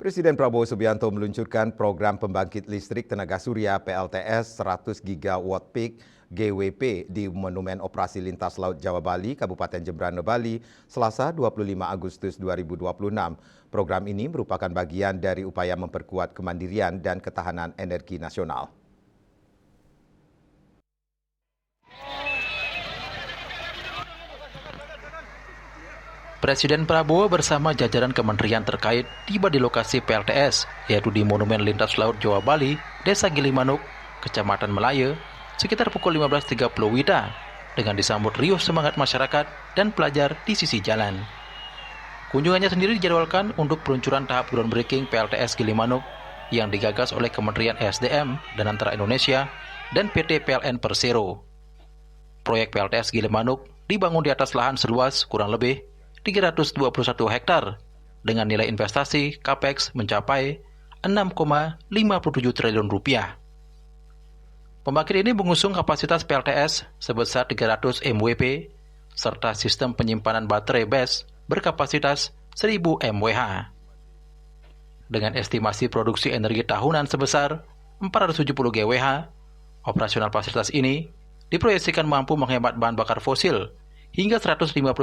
Presiden Prabowo Subianto meluncurkan program pembangkit listrik tenaga surya PLTS 100 gigawatt peak GWP di Monumen Operasi Lintas Laut Jawa Bali, Kabupaten Jembrana, Bali, Selasa 25 Agustus 2026. Program ini merupakan bagian dari upaya memperkuat kemandirian dan ketahanan energi nasional. Presiden Prabowo bersama jajaran kementerian terkait tiba di lokasi PLTS, yaitu di Monumen Lintas Laut Jawa Bali, Desa Gilimanuk, Kecamatan Melaya, sekitar pukul 15.30 WITA, dengan disambut riuh semangat masyarakat dan pelajar di sisi jalan. Kunjungannya sendiri dijadwalkan untuk peluncuran tahap groundbreaking PLTS Gilimanuk yang digagas oleh Kementerian SDM dan Antara Indonesia dan PT PLN Persero. Proyek PLTS Gilimanuk dibangun di atas lahan seluas kurang lebih 321 hektar dengan nilai investasi CAPEX mencapai 6,57 triliun rupiah. Pembangkit ini mengusung kapasitas PLTS sebesar 300 MWP serta sistem penyimpanan baterai BESS berkapasitas 1000 mWh. Dengan estimasi produksi energi tahunan sebesar 470 GWh, operasional fasilitas ini diproyeksikan mampu menghemat bahan bakar fosil hingga 151.000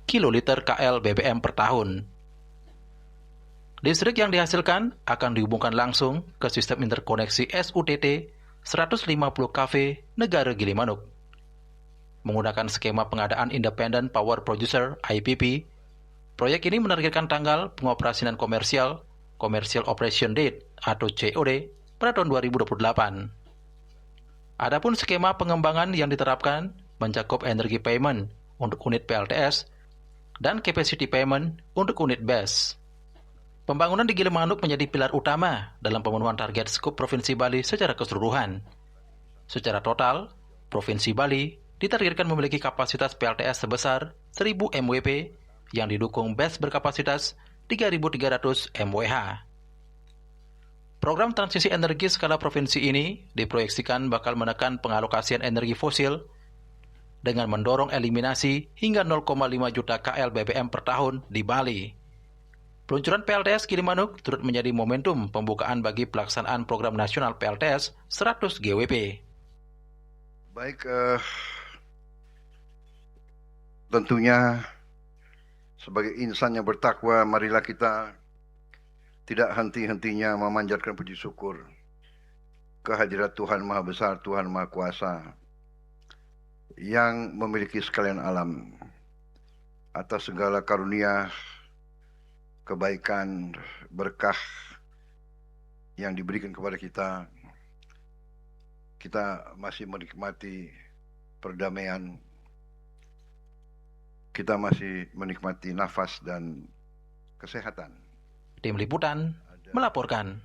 kiloliter KL BBM per tahun. Listrik yang dihasilkan akan dihubungkan langsung ke sistem interkoneksi SUTT 150 kV Negara Gilimanuk. Menggunakan skema pengadaan Independent Power Producer IPP, proyek ini menargetkan tanggal pengoperasian komersial Commercial Operation Date atau COD pada tahun 2028. Adapun skema pengembangan yang diterapkan mencakup energi payment untuk unit PLTS dan capacity payment untuk unit BESS. Pembangunan di Gilimanuk menjadi pilar utama dalam pemenuhan target skup Provinsi Bali secara keseluruhan. Secara total, Provinsi Bali ditargetkan memiliki kapasitas PLTS sebesar 1000 MWP yang didukung BESS berkapasitas 3.300 MWh. Program transisi energi skala provinsi ini diproyeksikan bakal menekan pengalokasian energi fosil dengan mendorong eliminasi hingga 0,5 juta KL BBM per tahun di Bali. Peluncuran PLTS Gilimanuk turut menjadi momentum pembukaan bagi pelaksanaan program nasional PLTS 100 GWP. Baik, tentunya sebagai insan yang bertakwa, marilah kita tidak henti-hentinya memanjatkan puji syukur kehadirat Tuhan Maha Besar, Tuhan Maha Kuasa, yang memiliki sekalian alam, atas segala karunia, kebaikan, berkah yang diberikan kepada kita. Kita masih menikmati perdamaian, kita masih menikmati nafas dan kesehatan. Tim Liputan melaporkan.